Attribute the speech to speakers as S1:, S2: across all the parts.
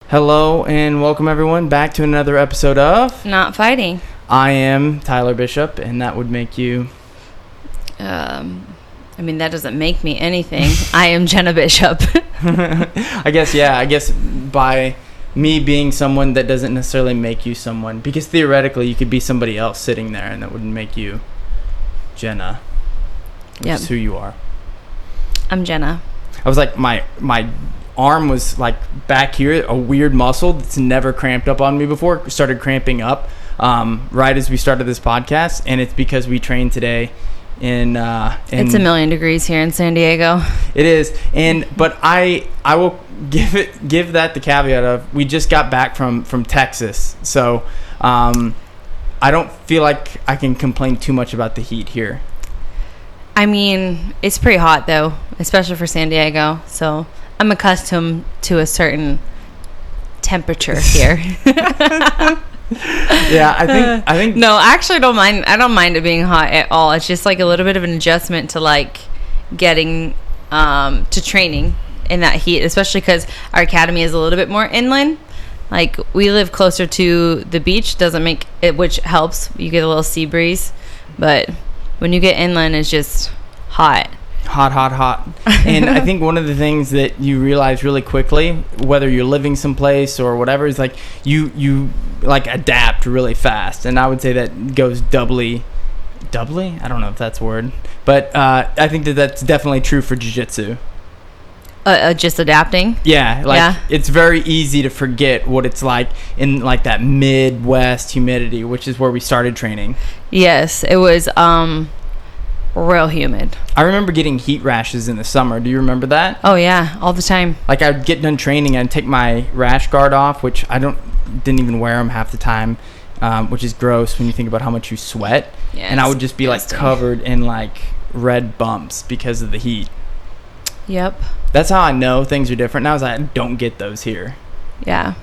S1: Hello and welcome everyone back to another episode of
S2: Not Fighting.
S1: I am Tyler Bishop, and that would make you...
S2: that doesn't make me anything. I am Jena Bishop.
S1: I guess by me being someone, that doesn't necessarily make you someone, because theoretically you could be somebody else sitting there and that wouldn't make you Jena, which is who you are.
S2: I'm Jena.
S1: I was like, my arm was like back here, a weird muscle that's never cramped up on me before started cramping up right as we started this podcast, and it's because we trained today in
S2: it's 1,000,000 degrees here in San Diego.
S1: It is, but I will give that the caveat of we just got back from Texas, so I don't feel like I can complain too much about the heat here.
S2: I mean, it's pretty hot though, especially for San Diego, so I'm accustomed to a certain temperature here.
S1: Yeah, I think.
S2: No, I actually don't mind. I don't mind it being hot at all. It's just like a little bit of an adjustment to like getting to training in that heat, especially because our academy is a little bit more inland. Like we live closer to the beach, doesn't make it, which helps. You get a little sea breeze, but when you get inland, it's just hot.
S1: Hot. And I think one of the things that you realize really quickly, whether you're living someplace or whatever, is like you like adapt really fast. And I would say that goes doubly. I don't know if that's a word, but I think that's definitely true for jiu-jitsu.
S2: Just adapting.
S1: Yeah, it's very easy to forget what it's like in like that Midwest humidity, which is where we started training.
S2: Yes, it was real humid.
S1: I remember getting heat rashes in the summer. Do you remember that?
S2: Oh yeah, all the time.
S1: Like I'd get done training, I'd take my rash guard off, which didn't even wear them half the time, which is gross when you think about how much you sweat.
S2: Yeah,
S1: and I would just be like covered in like red bumps because of the heat.
S2: Yep.
S1: That's how I know things are different now, is I don't get those here.
S2: Yeah.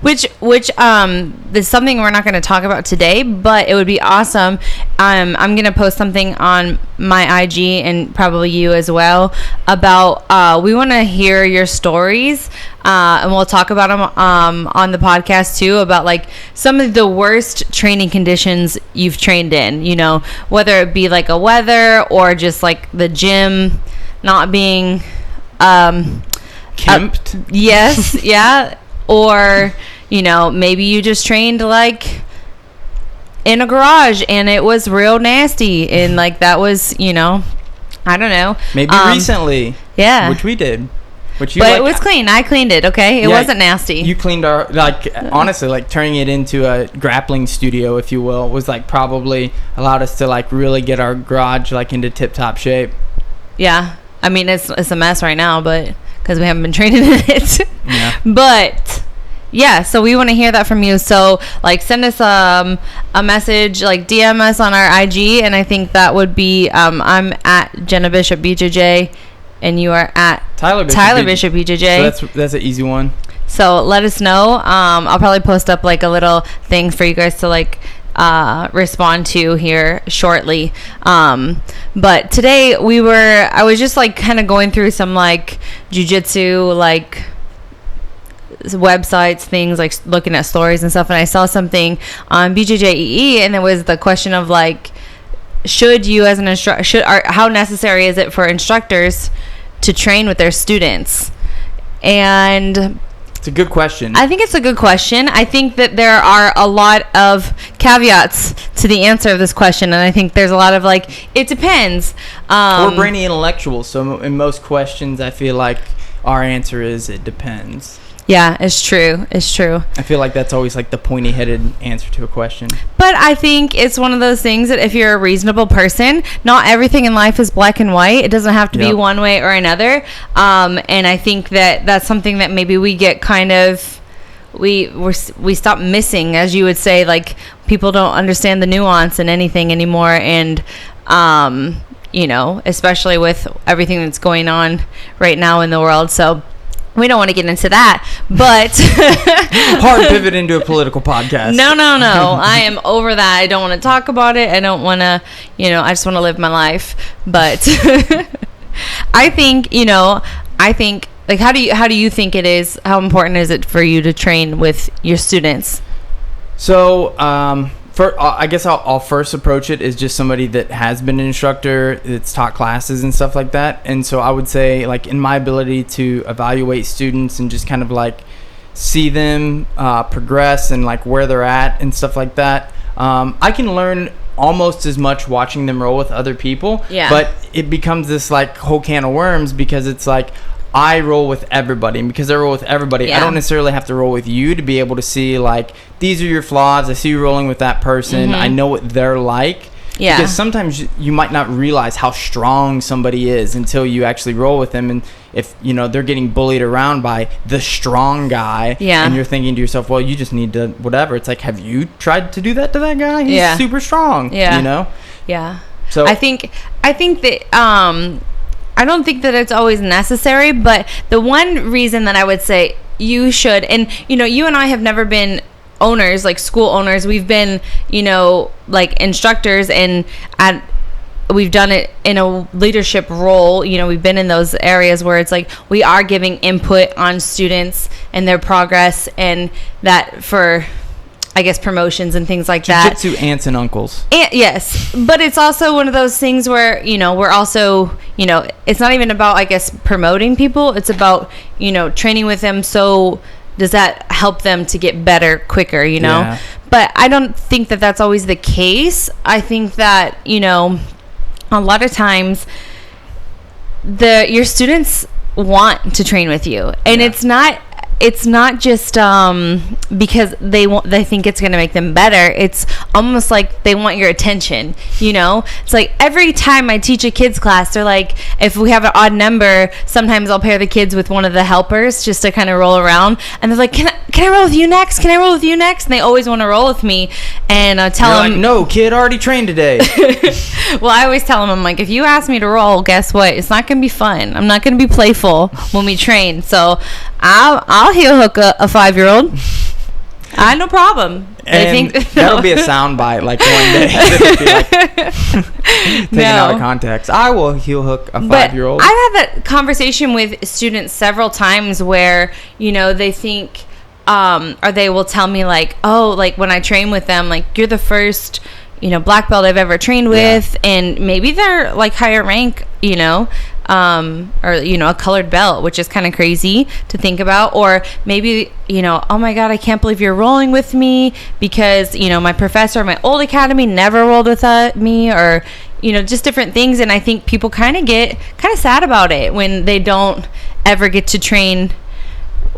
S2: Which is something we're not going to talk about today, but it would be awesome. I'm going to post something on my IG and probably you as well about we want to hear your stories, and we'll talk about them on the podcast too, about like some of the worst training conditions you've trained in, you know, whether it be like a weather or just like the gym not being
S1: Kempt?
S2: Yes, yeah. Or, you know, maybe you just trained like in a garage and it was real nasty and like that was, you know, I don't know.
S1: Maybe recently.
S2: Yeah.
S1: Which we did. But
S2: it was clean. I cleaned it, okay? It wasn't nasty.
S1: You cleaned our, like, honestly, like turning it into a grappling studio, if you will, was like probably allowed us to like really get our garage like into tip-top shape.
S2: Yeah. I mean, it's a mess right now, but because we haven't been training in it. Yeah. But yeah, so we want to hear that from you. So like send us a message, like DM us on our IG, and I think that would be I'm at Jena Bishop BJJ, and you are at Tyler Bishop BJJ.
S1: So that's an easy one.
S2: So let us know. I'll probably post up like a little thing for you guys to like respond to here shortly. But today I was just like kind of going through some like jiu-jitsu like websites, things like looking at stories and stuff, and I saw something on BJJEE, and it was the question of like, should you as an instructor, how necessary is it for instructors to train with their students? And
S1: it's a good question.
S2: I think it's a good question. I think that there are a lot of caveats to the answer of this question, and I think there's a lot of like, it depends.
S1: We're brainy intellectuals, so in most questions I feel like our answer is it depends.
S2: Yeah, it's true.
S1: I feel like that's always like the pointy-headed answer to a question.
S2: But I think it's one of those things that if you're a reasonable person, not everything in life is black and white. It doesn't have to be one way or another. And I think that that's something that maybe we get kind of, we stop missing, as you would say, like people don't understand the nuance in anything anymore. And, you know, especially with everything that's going on right now in the world. So we don't want to get into that, but
S1: hard pivot into a political podcast.
S2: No. I am over that. I don't want to talk about it. I don't want to, I just want to live my life. But I think Like, how do you think it is? How important is it for you to train with your students?
S1: So, I guess I'll first approach it as just somebody that has been an instructor, that's taught classes and stuff like that. And so I would say, like, in my ability to evaluate students and just kind of like see them progress and like where they're at and stuff like that, I can learn almost as much watching them roll with other people.
S2: Yeah.
S1: But it becomes this like whole can of worms, because it's like, I roll with everybody, and because I roll with everybody, I don't necessarily have to roll with you to be able to see, like, these are your flaws. I see you rolling with that person. I know what they're like. Yeah. Because sometimes you might not realize how strong somebody is until you actually roll with them. And if, you know, they're getting bullied around by the strong guy, and you're thinking to yourself, well, you just need to whatever. It's like, have you tried to do that to that guy? He's super strong, you know?
S2: Yeah. So I think that, I don't think that it's always necessary, but the one reason that I would say you should, and, you know, you and I have never been owners, like school owners. We've been, you know, like instructors, and we've done it in a leadership role. You know, we've been in those areas where it's like we are giving input on students and their progress, and that for, I guess, promotions and things like that.
S1: Jiu-jitsu aunts and uncles.
S2: Yes, but it's also one of those things where, you know, we're also, you know, it's not even about, I guess, promoting people. It's about, you know, training with them. So does that help them to get better quicker, you know? Yeah. But I don't think that that's always the case. I think that, you know, a lot of times your students want to train with you, and it's not just because they think it's going to make them better. It's almost like they want your attention, you know? It's like every time I teach a kids class, they're like, if we have an odd number, sometimes I'll pair the kids with one of the helpers just to kind of roll around, and they're like, can I roll with you next? Can I roll with you next? And they always want to roll with me, and I tell them,
S1: like, no, kid, already trained today.
S2: Well, I always tell them, I'm like, if you ask me to roll, guess what? It's not going to be fun. I'm not going to be playful when we train. So I'll heel hook a 5-year-old. I no problem.
S1: And that'll be a sound bite, like, one day. Be like, taken out of context. I will heel hook a 5-year-old.
S2: I've had that conversation with students several times where, you know, they think, or they will tell me, like, oh, like, when I train with them, like, you're the first, you know, black belt I've ever trained with, and maybe they're like higher rank, you know, or, you know, a colored belt, which is kind of crazy to think about. Or maybe, you know, oh my God, I can't believe you're rolling with me, because, you know, my professor at my old academy never rolled with me, or, you know, just different things. And I think people kind of get sad about it when they don't ever get to train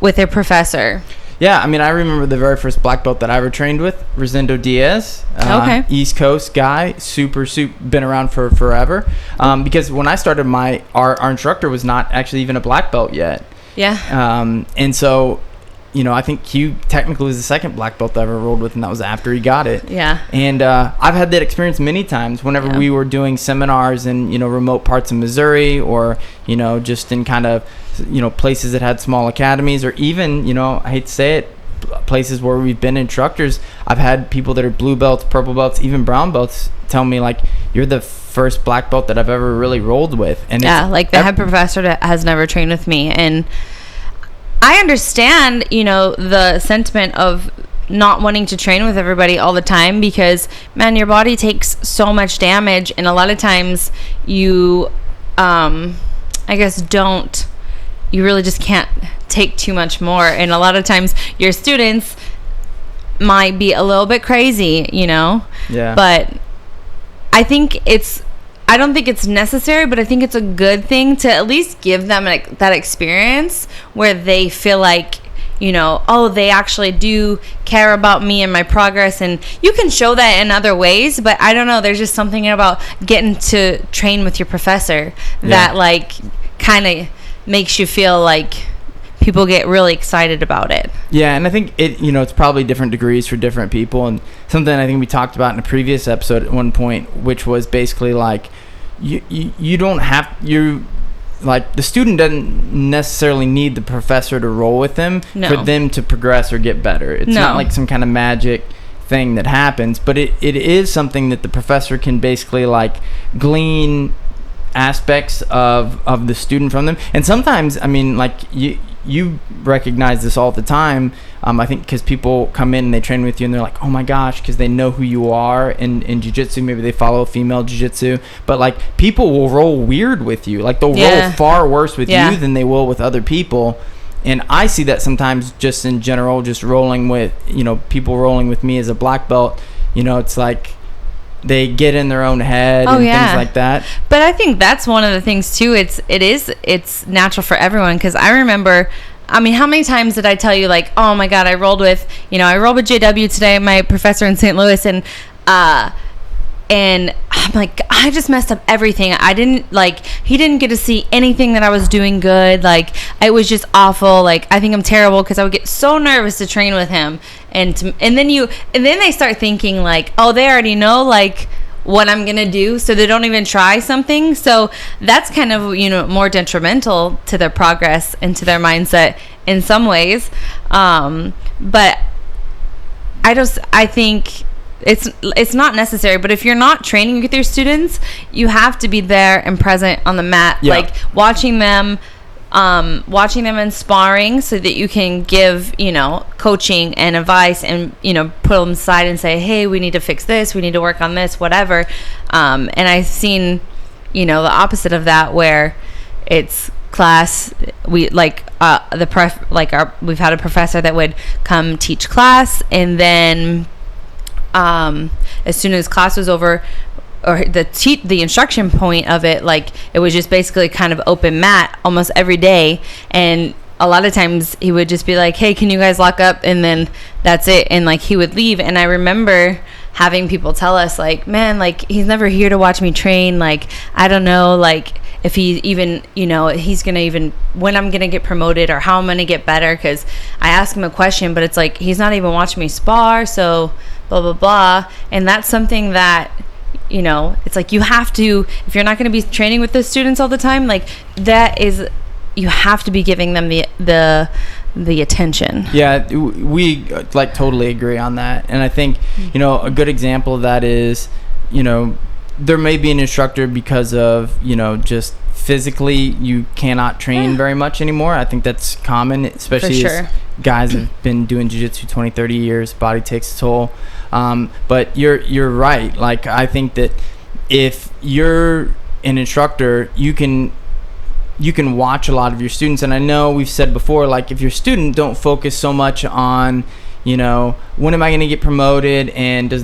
S2: with their professor.
S1: Yeah, I mean, I remember the very first black belt that I ever trained with, Rosendo Diaz. East Coast guy, super, been around for forever. Because when I started, our instructor was not actually even a black belt yet. Yeah. And so, you know, I think Q technically was the second black belt I ever rolled with, and that was after he got it. Yeah. And I've had that experience many times whenever we were doing seminars in, you know, remote parts of Missouri, or, you know, just in kind of, you know, places that had small academies, or even, you know, I hate to say it, places where we've been instructors. I've had people that are blue belts, purple belts, even brown belts tell me, like, you're the first black belt that I've ever really rolled with. And
S2: like the head professor that has never trained with me. And I understand, you know, the sentiment of not wanting to train with everybody all the time, because, man, your body takes so much damage, and a lot of times you, I guess, you really just can't take too much more. And a lot of times your students might be a little bit crazy, you know? Yeah. But I don't think it's necessary, but I think it's a good thing to at least give them that experience where they feel like, you know, oh, they actually do care about me and my progress. And you can show that in other ways, but I don't know, there's just something about getting to train with your professor that, like, kind of makes you feel like people get really excited about it. Yeah,
S1: and I think it's probably different degrees for different people, and something I think we talked about in a previous episode at one point, which was basically like you don't have the student doesn't necessarily need the professor to roll with them for them to progress or get better. It's not like some kind of magic thing that happens, but it is something that the professor can basically, like, glean aspects of the student from them. And sometimes, I mean, like you recognize this all the time. I think because people come in and they train with you and they're like, oh my gosh, because they know who you are in jiu-jitsu. Maybe they follow female jiu-jitsu, but like people will roll weird with you. Like they'll roll far worse with you than they will with other people. And I see that sometimes just in general, just rolling with, people rolling with me as a black belt, it's like they get in their own head and things like that.
S2: But I think that's one of the things too. It's natural for everyone, because I remember, I mean, how many times did I tell you, like, oh my God, I rolled with JW today, my professor in St. Louis, and I'm like, I just messed up everything. He didn't get to see anything that I was doing good. Like, it was just awful. Like, I think I'm terrible, because I would get so nervous to train with him. And then they start thinking like, oh, they already know like what I'm going to do, so they don't even try something. So that's kind of, more detrimental to their progress and to their mindset in some ways. But I think it's not necessary. But if you're not training with your students, you have to be there and present on the mat, like watching them and sparring, so that you can give, coaching and advice, and, put them aside and say, hey, we need to fix this, we need to work on this, whatever. And I've seen, the opposite of that, where it's class, we've had a professor that would come teach class, and then as soon as class was over, or the instruction point of it, like, it was just basically kind of open mat almost every day. And a lot of times he would just be like, hey, can you guys lock up? And then that's it. And like, he would leave. And I remember having people tell us like, man, like, he's never here to watch me train. Like, I don't know, like, if he even, he's going to even, when I'm going to get promoted, or how I'm going to get better. Because I ask him a question, but it's like, he's not even watching me spar. So blah, blah, blah. And that's something that, it's like, you have to, if you're not going to be training with the students all the time, like, you have to be giving them the attention.
S1: Yeah, we like totally agree on that. And I think, a good example of that is, there may be an instructor because of, just physically you cannot train very much anymore. I think that's common, especially as guys have been doing jiu-jitsu 20, 30 years. Body takes a toll. But you're right. Like, I think that if you're an instructor, you can watch a lot of your students. And I know we've said before, like, if your student don't focus so much on, when am I going to get promoted, and does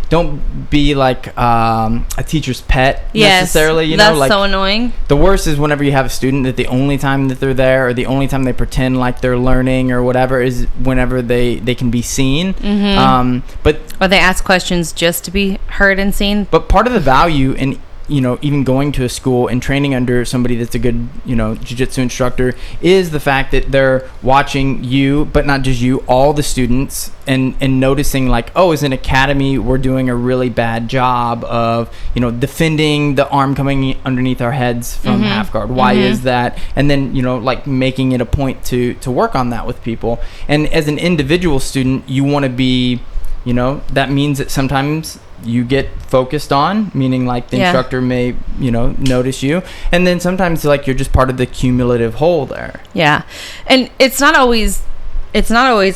S1: don't be like a teacher's pet necessarily.
S2: That's like, so annoying.
S1: The worst is whenever you have a student that the only time that they're there, or the only time they pretend like they're learning or whatever, is whenever they can be seen.
S2: Or they ask questions just to be heard and seen.
S1: But part of the value in even going to a school and training under somebody that's a good, jiu-jitsu instructor, is the fact that they're watching you, but not just you, all the students, and noticing like, oh, as an academy, we're doing a really bad job of, defending the arm coming underneath our heads from half guard. Why is that? And then, like, making it a point to work on that with people. And as an individual student, you want to be, that means that sometimes you get focused on, meaning like the instructor may, notice you. And then sometimes like you're just part of the cumulative whole there.
S2: Yeah. And it's not always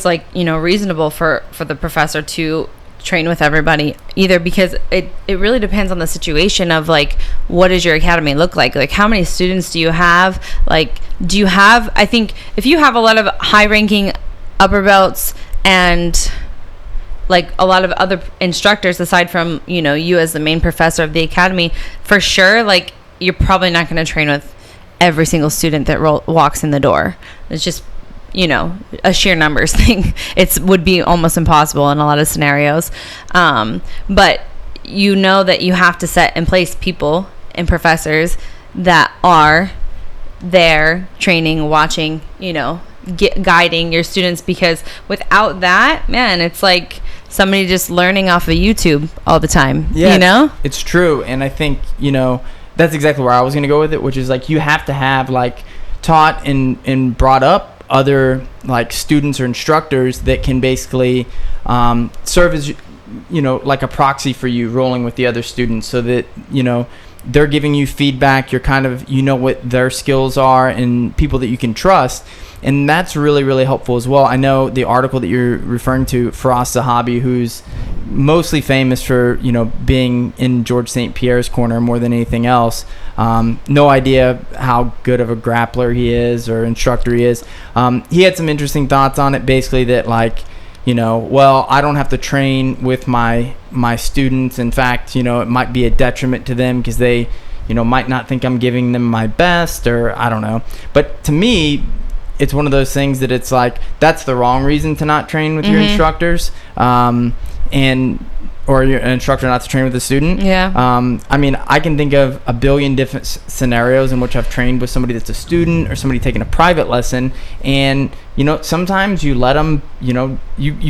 S2: like, reasonable for the professor to train with everybody either, because it really depends on the situation of like, what does your academy look like? Like, how many students do you have? Like, I think if you have a lot of high ranking upper belts and like a lot of other instructors aside from, you as the main professor of the academy, for sure, like, you're probably not going to train with every single student that walks in the door. It's just, a sheer numbers thing. It would be almost impossible in a lot of scenarios. But that you have to set in place people and professors that are there training, watching, guiding your students, because without that, man, it's like somebody just learning off of YouTube all the time. It's
S1: true. And I think that's exactly where I was going to go with it, which is like, you have to have like taught and brought up other like students or instructors that can basically serve as like a proxy for you rolling with the other students, so that they're giving you feedback. You're kind of, what their skills are and people that you can trust. And that's really, really helpful as well. I know the article that you're referring to, Firas Zahabi, who's mostly famous for, being in George St. Pierre's corner more than anything else. No idea how good of a grappler he is or instructor he is. He had some interesting thoughts on it, basically that well, I don't have to train with my students. In fact, it might be a detriment to them because they, might not think I'm giving them my best, or I don't know. But to me, it's one of those things that it's like, that's the wrong reason to not train with your instructors, or you're an instructor not to train with a student.
S2: Yeah.
S1: I mean, I can think of a billion different scenarios in which I've trained with somebody that's a student or somebody taking a private lesson, and sometimes you let them, you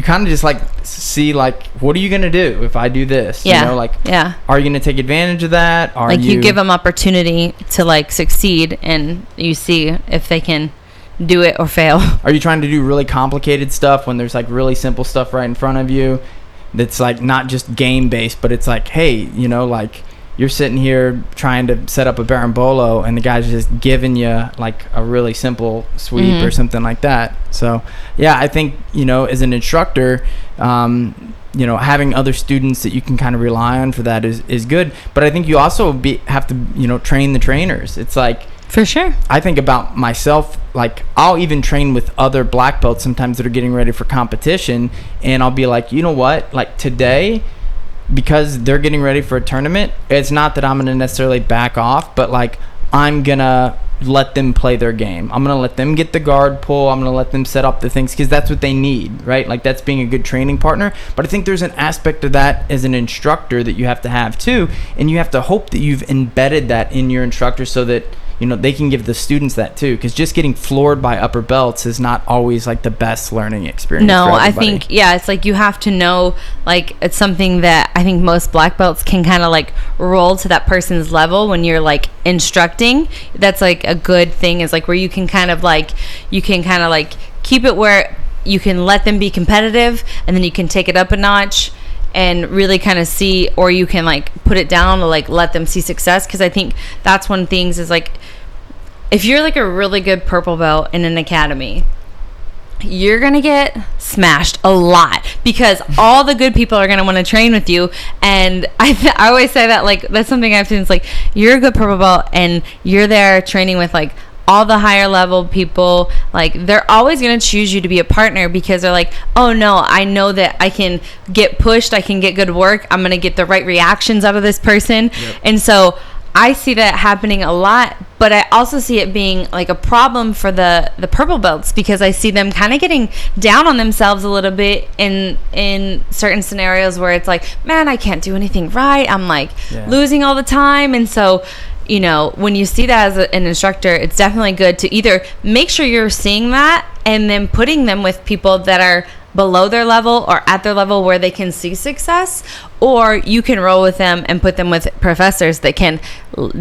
S1: kind of just like see like, what are you gonna do if I do this?
S2: Yeah.
S1: Are you gonna take advantage of that? Are
S2: you give them opportunity to like succeed, and you see if they can do it or fail.
S1: Are you trying to do really complicated stuff when there's like really simple stuff right in front of you that's like not just game based, but it's like, hey, like you're sitting here trying to set up a berimbolo and the guy's just giving you like a really simple sweep or something like that. So yeah, I think as an instructor, having other students that you can kind of rely on for that is good. But I think you also have to train the trainers. It's like,
S2: for sure.
S1: I think about myself, like I'll even train with other black belts sometimes that are getting ready for competition, and I'll be like, you know what, like today, because they're getting ready for a tournament, it's not that I'm going to necessarily back off, but like I'm going to let them play their game. I'm going to let them get the guard pull. I'm going to let them set up the things because that's what they need, right? Like that's being a good training partner. But I think there's an aspect of that as an instructor that you have to have too, and you have to hope that you've embedded that in your instructor so that they can give the students that too, because just getting floored by upper belts is not always like the best learning experience.
S2: No, I think, it's like you have to know, like it's something that I think most black belts can kind of like roll to that person's level when you're like instructing. That's like a good thing, is like where you can kind of like keep it where you can let them be competitive, and then you can take it up a notch and really kind of see, or you can like put it down to like let them see success. Because I think that's one things is like, if you're like a really good purple belt in an academy, you're gonna get smashed a lot because all the good people are gonna want to train with you. And I always say that, like that's something I've seen. It's like, you're a good purple belt and you're there training with like all the higher level people. Like they're always going to choose you to be a partner because they're like, oh no, I know that I can get pushed, I can get good work, I'm going to get the right reactions out of this person. Yep. And so I see that happening a lot, but I also see it being like a problem for the purple belts, because I see them kind of getting down on themselves a little bit in certain scenarios where it's like, man, I can't do anything right, I'm like losing all the time. And so when you see that as an instructor, it's definitely good to either make sure you're seeing that and then putting them with people that are below their level or at their level where they can see success, or you can roll with them and put them with professors that can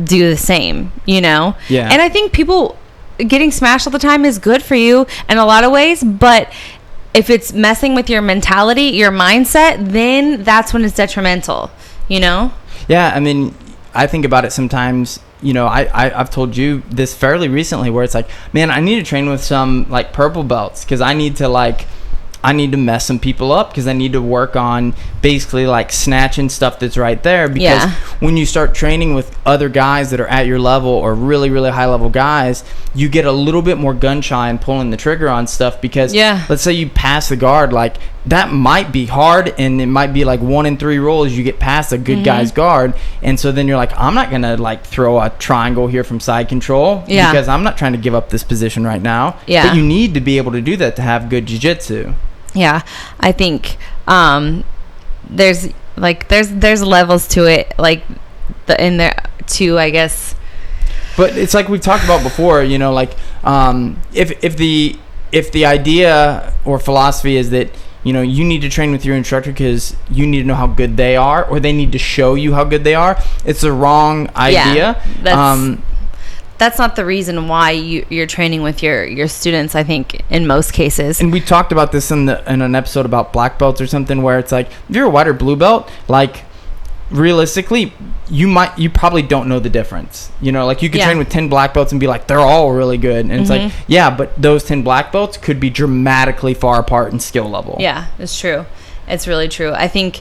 S2: do the same, Yeah. And I think people getting smashed all the time is good for you in a lot of ways, but if it's messing with your mentality, your mindset, then that's when it's detrimental, Yeah,
S1: I mean, I think about it sometimes, I've told you this fairly recently where it's like, man, I need to train with some like purple belts because I need to mess some people up because I need to work on basically like snatching stuff that's right there. Because when you start training with other guys that are at your level or really, really high level guys, you get a little bit more gun shy and pulling the trigger on stuff because let's say you pass the guard, like that might be hard and it might be like 1 in 3 rolls you get past a good guy's guard. And so then you're like, I'm not going to like throw a triangle here from side control because I'm not trying to give up this position right now. But you need to be able to do that to have good jiu-jitsu.
S2: Yeah, I think there's levels to it, like in there too, I guess.
S1: But it's like we've talked about before, like if the idea or philosophy is that you need to train with your instructor because you need to know how good they are, or they need to show you how good they are, it's the wrong idea.
S2: That's not the reason why you're training with your students, I think, in most cases.
S1: And we talked about this in an episode about black belts or something, where it's like, if you're a white or blue belt, like realistically, you probably don't know the difference. You know, like you could train with 10 black belts and be like, they're all really good. And it's like, yeah, but those 10 black belts could be dramatically far apart in skill level.
S2: Yeah, it's true. It's really true. I think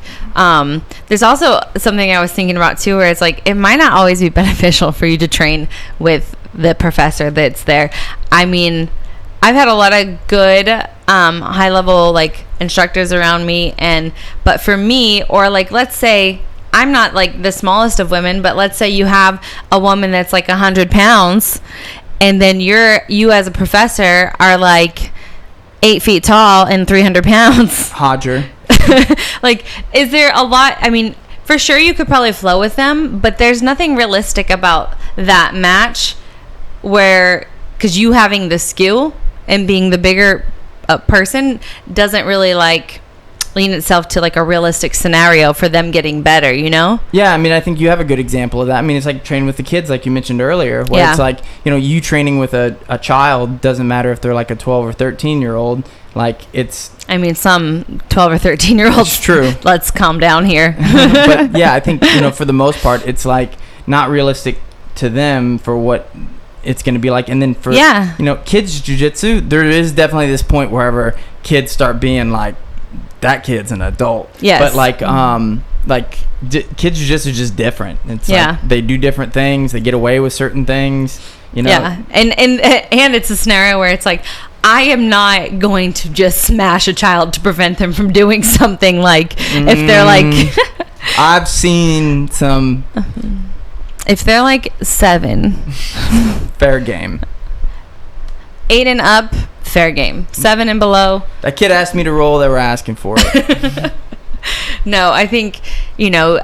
S2: there's also something I was thinking about too, where it's like, it might not always be beneficial for you to train with the professor that's there. I mean, I've had a lot of good high level like instructors around me, but for me, or like, let's say I'm not like the smallest of women, but let's say you have a woman that's like 100 pounds, and then you as a professor are like 8 feet tall and 300 pounds.
S1: Hodger.
S2: Like, is there a lot? I mean, for sure you could probably flow with them, but there's nothing realistic about that match where, because you having the skill and being the bigger person doesn't really like lean itself to like a realistic scenario for them getting better, you know?
S1: Yeah, I mean, I think you have a good example of that. I mean, it's like training with the kids, like you mentioned earlier, where it's like, you know, you training with a child doesn't matter if they're like a 12 or 13-year-old. Like, it's...
S2: I mean, some 12 or 13-year-olds...
S1: It's true.
S2: Let's calm down here.
S1: But, yeah, I think, you know, for the most part, it's like not realistic to them for what it's going to be like. And then for, you know, kids jiu-jitsu, there is definitely this point wherever kids start being like, that kid's an adult.
S2: Yes.
S1: But like kids jiu-jitsu is just different. It's like they do different things. They get away with certain things. You know.
S2: Yeah. And it's a scenario where it's like, I am not going to just smash a child to prevent them from doing something. Like if they're like,
S1: I've seen some.
S2: If they're like 7,
S1: fair game.
S2: 8 and up, fair game. 7 and below.
S1: That kid asked me to roll. They were asking for it.
S2: No, I think, you know,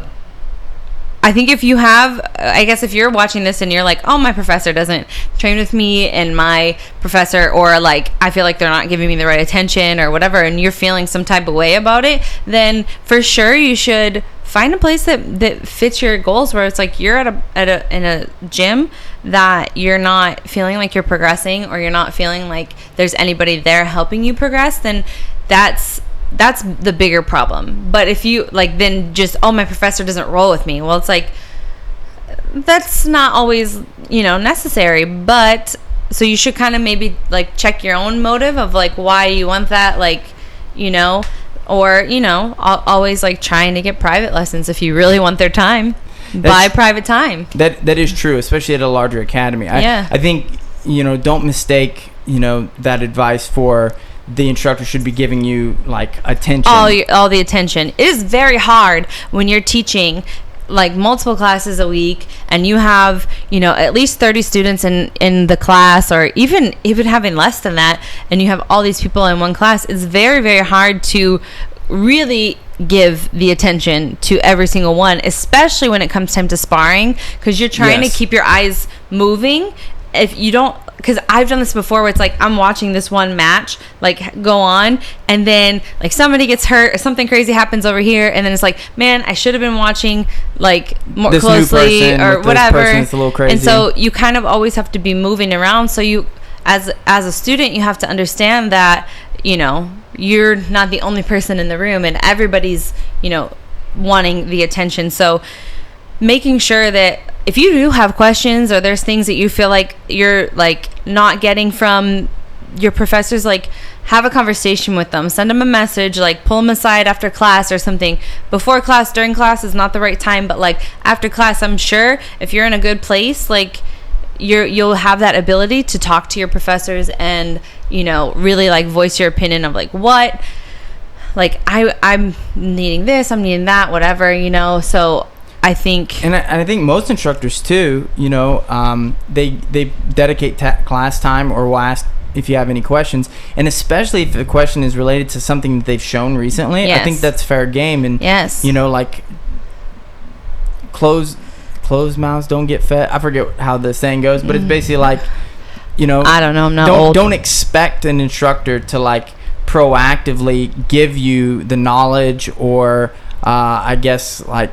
S2: if you have, I guess if you're watching this and you're like, oh, my professor doesn't train with me, and my professor, or like, I feel like they're not giving me the right attention or whatever, and you're feeling some type of way about it, then for sure you should find a place that fits your goals, where it's like you're in a gym that you're not feeling like you're progressing, or you're not feeling like there's anybody there helping you progress, then that's the bigger problem. But if you like, then just, oh, my professor doesn't roll with me, well, it's like, that's not always, you know, necessary. But so you should kind of maybe like check your own motive of like why you want that, like, you know, or, you know, always like trying to get private lessons if you really want their time. Buy private time. That
S1: is true, especially at a larger academy. I think, you know, don't mistake, you know, that advice for the instructor should be giving you like attention.
S2: All the attention. It is very hard when you're teaching like multiple classes a week, and you have, you know, at least 30 students in the class, or even having less than that, and you have all these people in one class. It's very, very hard to really give the attention to every single one, especially when it comes time to sparring, because you're trying to keep your eyes moving. If you don't, because I've done this before where it's like I'm watching this one match like go on, and then like somebody gets hurt or something crazy happens over here, and then it's like, man, I should have been watching like more
S1: this
S2: closely or whatever.
S1: It's a little crazy.
S2: And so you kind of always have to be moving around. So you, as a student, you have to understand that, you know, you're not the only person in the room, and everybody's, you know, wanting the attention. So making sure that if you do have questions, or there's things that you feel like you're like not getting from your professors, like have a conversation with them, send them a message, like pull them aside after class or something. Before class, during class is not the right time, but like after class, I'm sure if you're in a good place, like you'll have that ability to talk to your professors and, you know, really like voice your opinion of like, what, like I'm needing this, I'm needing that, whatever, you know. So I think,
S1: and I think most instructors too, you know, they dedicate class time, or will ask if you have any questions, and especially if the question is related to something that they've shown recently. I think that's fair game. And you know, like closed mouths don't get fed. I forget how the saying goes, but it's basically like, you know,
S2: I don't know, I'm not old.
S1: Don't expect an instructor to like proactively give you the knowledge, or I guess like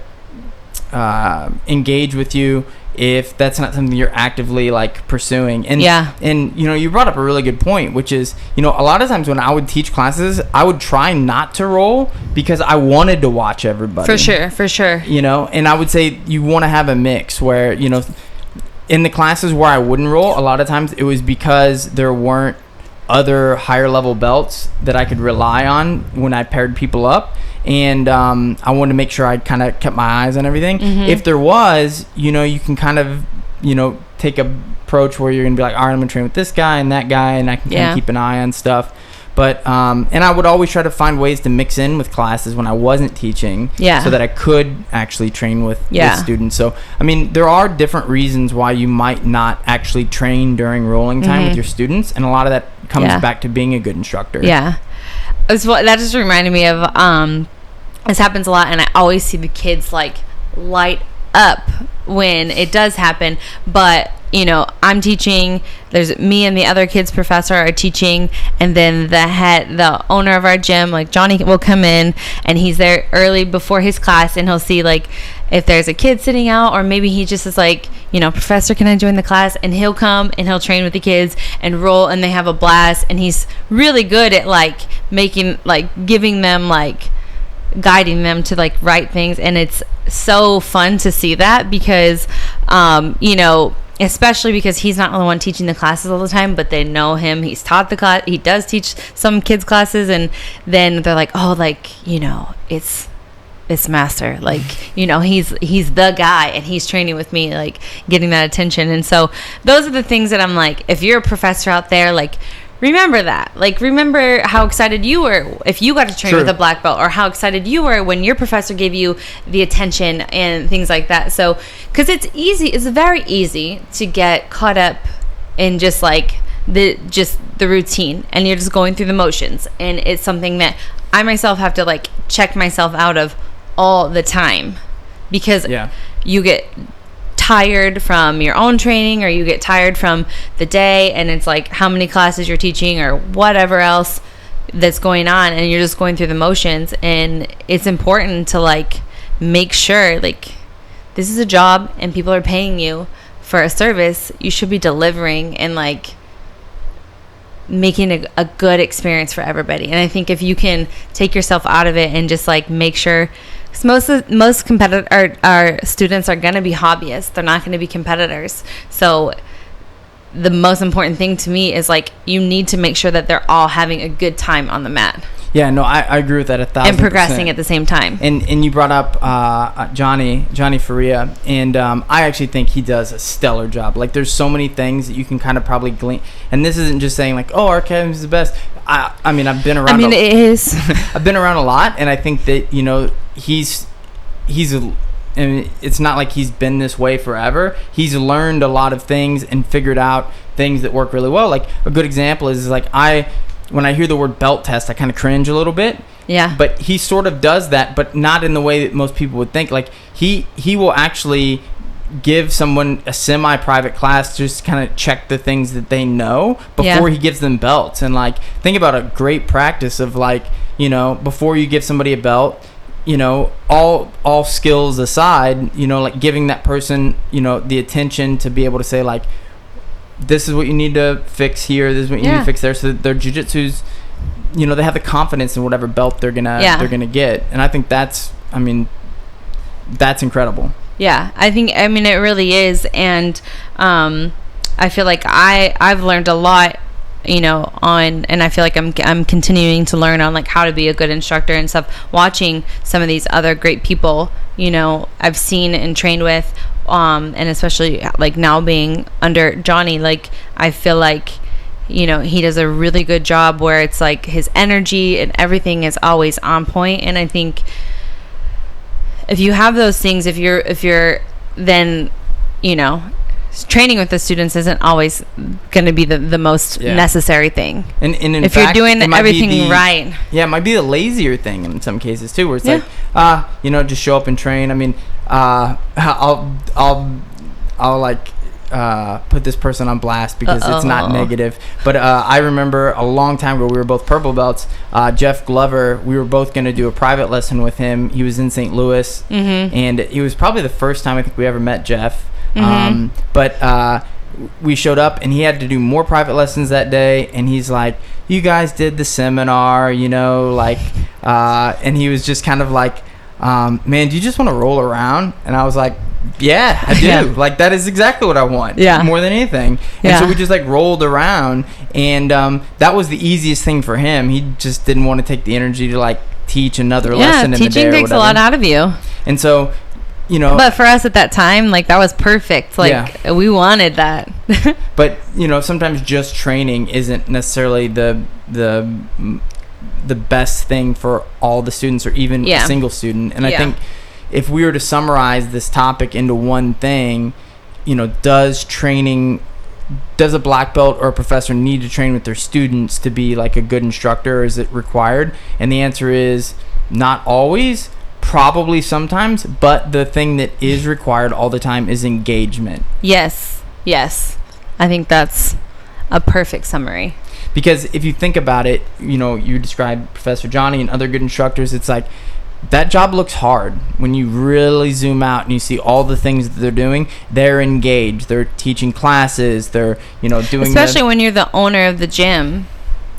S1: engage with you if that's not something you're actively like pursuing. And and you know, you brought up a really good point, which is, you know, a lot of times when I would teach classes, I would try not to roll because I wanted to watch everybody.
S2: For sure.
S1: You know, and I would say you want to have a mix where, you know, in the classes where I wouldn't roll, a lot of times it was because there weren't other higher level belts that I could rely on when I paired people up. And I wanted to make sure I kind of kept my eyes on everything. If there was, you know, you can kind of, you know, take a approach where you're gonna be like, all right, I'm gonna train with this guy and that guy, and I can kind of keep an eye on stuff. But and I would always try to find ways to mix in with classes when I wasn't teaching, so that I could actually train with students. So I mean, there are different reasons why you might not actually train during rolling time with your students, and a lot of that comes back to being a good instructor.
S2: That just reminded me of this happens a lot, and I always see the kids like light up when it does happen. But you know, I'm teaching, there's me and the other kids professor are teaching, and then the owner of our gym, like Johnny, will come in, and he's there early before his class, and he'll see like if there's a kid sitting out, or maybe he just is like, you know, professor, can I join the class? And he'll come and he'll train with the kids and roll, and they have a blast. And he's really good at like making, like giving them, like guiding them to like right things. And it's so fun to see that because you know, especially because he's not the one teaching the classes all the time, but they know him. He's taught the class. He does teach some kids classes, and then they're like, oh, like, you know, it's master, like, you know, he's the guy, and he's training with me, like getting that attention. And so those are the things that I'm like, if you're a professor out there, like remember that, like remember how excited you were if you got to train with a black belt, or how excited you were when your professor gave you the attention and things like that. So because it's very easy to get caught up in just like the routine, and you're just going through the motions, and it's something that I myself have to like check myself out of all the time, because you get tired from your own training, or you get tired from the day, and it's like how many classes you're teaching or whatever else that's going on, and you're just going through the motions. And it's important to like make sure, like, this is a job and people are paying you for a service. You should be delivering and like making a good experience for everybody. And I think if you can take yourself out of it and just like make sure, because most our students are going to be hobbyists, they're not going to be competitors. So the most important thing to me is like, you need to make sure that they're all having a good time on the mat.
S1: Yeah, no, I agree with that 1,000%.
S2: And progressing at the same time.
S1: And you brought up Johnny Faria, and I actually think he does a stellar job. Like, there's so many things that you can kind of probably glean. And this isn't just saying like, oh, our academy is the best. I mean, I've been around.
S2: I mean, it is.
S1: I've been around a lot, and I think that, you know, and it's not like he's been this way forever. He's learned a lot of things and figured out things that work really well. Like, a good example is like, when I hear the word belt test, I kind of cringe a little bit. Yeah. But he sort of does that, but not in the way that most people would think. Like, he will actually give someone a semi-private class, just kind of check the things that they know before he gives them belts. And like, think about a great practice of like, you know, before you give somebody a belt, you know, all skills aside, you know, like giving that person, you know, the attention to be able to say like, this is what you need to fix here, this is what you need to fix there, so that their jiu-jitsu's, you know, they have the confidence in whatever belt they're gonna get. And I think that's incredible.
S2: I mean it really is. And I feel like I've learned a lot, you know, and I feel like I'm continuing to learn on like how to be a good instructor and stuff, watching some of these other great people, you know, I've seen and trained with, and especially like now being under Johnny, like I feel like, you know, he does a really good job where it's like his energy and everything is always on point. And I think if you have those things, if you're then, you know, training with the students isn't always going to be the most necessary thing. And in if fact, you're doing everything right.
S1: Yeah, it might be the lazier thing in some cases too, where it's like, you know, just show up and train. I mean, I'll like put this person on blast because it's not negative. But I remember a long time ago, we were both purple belts. Jeff Glover, we were both going to do a private lesson with him. He was in St. Louis, and it was probably the first time I think we ever met Jeff. But we showed up, and he had to do more private lessons that day, and he's like, you guys did the seminar, you know, like, and he was just kind of like, man, do you just want to roll around? And I was like, yeah, I do. Yeah. Like, that is exactly what I want. Yeah. More than anything. And so we just like rolled around, and that was the easiest thing for him. He just didn't want to take the energy to like teach another lesson in the day or whatever.
S2: Teaching takes a lot out of you.
S1: And so, you know,
S2: but for us at that time, like, that was perfect. Like, we wanted that.
S1: But, you know, sometimes just training isn't necessarily the best thing for all the students, or even a single student. And I think if we were to summarize this topic into one thing, you know, does a black belt or a professor need to train with their students to be like a good instructor, or is it required? And the answer is not always, probably sometimes, but the thing that is required all the time is engagement. Yes.
S2: I think that's a perfect summary.
S1: Because if you think about it, you know, you describe Professor Johnny and other good instructors, it's like, that job looks hard. When you really zoom out and you see all the things that they're doing, they're engaged. They're teaching classes. They're, you know, doing...
S2: Especially when you're the owner of the gym.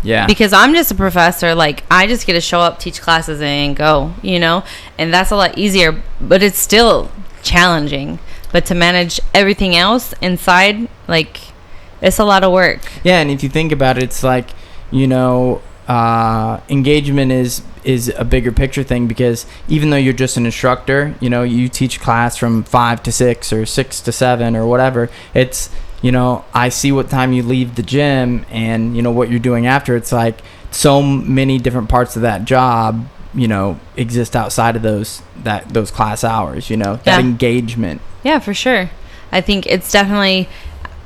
S1: Yeah.
S2: Because I'm just a professor. Like, I just get to show up, teach classes, and go, you know? And that's a lot easier, but it's still challenging. But to manage everything else inside, like, it's a lot of work.
S1: Yeah, and if you think about it, it's like, you know... engagement is a bigger picture thing, because even though you're just an instructor, you know, you teach class from 5 to 6 or 6 to 7 or whatever, it's, you know, I see what time you leave the gym and, you know, what you're doing after. It's like so many different parts of that job, you know, exist outside of those class hours, you know, that engagement.
S2: Yeah, for sure. I think it's definitely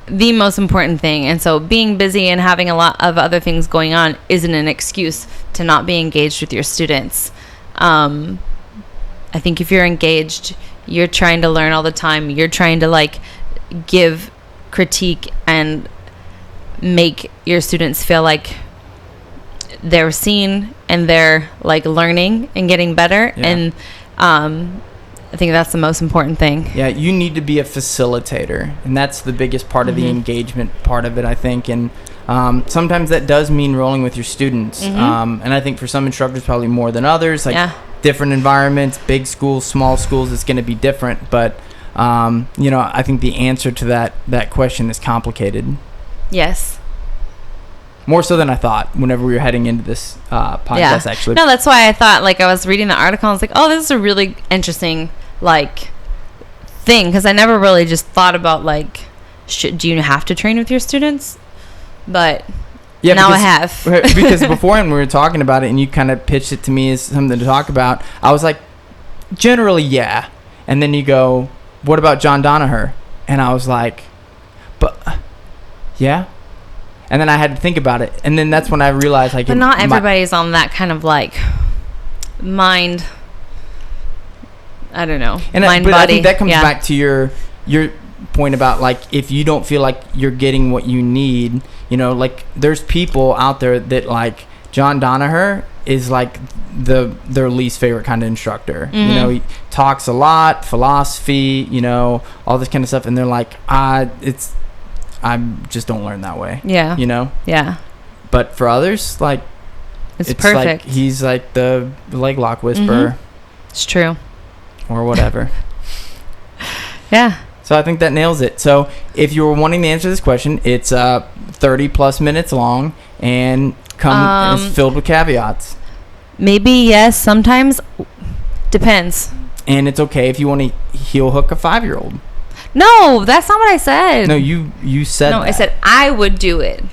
S2: the most important thing. And so being busy and having a lot of other things going on isn't an excuse to not be engaged with your students. I think if you're engaged, you're trying to learn all the time. You're trying to like give critique and make your students feel like they're seen and they're like learning and getting better. And I think that's the most important thing.
S1: Yeah, you need to be a facilitator, and that's the biggest part of the engagement part of it, I think. And sometimes that does mean rolling with your students. And I think for some instructors, probably more than others, like different environments, big schools, small schools, it's going to be different. But, you know, I think the answer to that question is complicated.
S2: Yes.
S1: More so than I thought whenever we were heading into this podcast, actually.
S2: No, that's why I thought, like, I was reading the article, and I was like, oh, this is a really interesting, like, thing. Because I never really just thought about, like, do you have to train with your students? But now I have.
S1: Because beforehand we were talking about it, and you kind of pitched it to me as something to talk about. I was like, generally, yeah. And then you go, what about John Danaher? And I was like, but, yeah. And then I had to think about it. And then that's when I realized, like...
S2: But not everybody's on that kind of, like, mind... I don't know.
S1: And body. I think that comes back to your point about, like, if you don't feel like you're getting what you need, you know, like, there's people out there that, like, John Danaher is, like, their least favorite kind of instructor. You know, he talks a lot, philosophy, you know, all this kind of stuff. And they're like, I just don't learn that way. Yeah. You know?
S2: Yeah.
S1: But for others, like,
S2: it's perfect.
S1: Like he's like the leg lock whisperer.
S2: It's true.
S1: Or whatever.
S2: Yeah.
S1: So I think that nails it. So if you were wanting to answer this question, it's 30 plus minutes long and it's filled with caveats. Maybe
S2: yes. Sometimes depends.
S1: And it's okay if you want to heel hook a 5-year-old.
S2: No, that's not what I said.
S1: No, you said that.
S2: I said I would do it.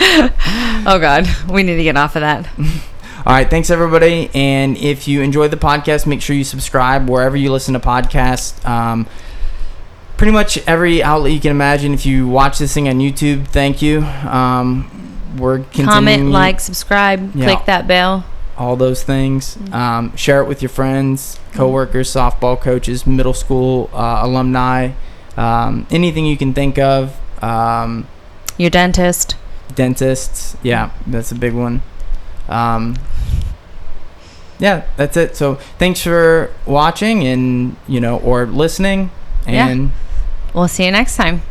S2: Oh, God. We need to get off of that.
S1: All right. Thanks, everybody. And if you enjoyed the podcast, make sure you subscribe wherever you listen to podcasts. Pretty much every outlet you can imagine. If you watch this thing on YouTube, thank you. We're continuing.
S2: Comment, like, subscribe, click that bell.
S1: All those things. Share it with your friends, coworkers, softball coaches, middle school alumni, anything you can think of.
S2: Your dentist.
S1: Dentists, yeah, that's a big one. yeah, that's it. So thanks for watching and, or listening. And
S2: we'll see you next time.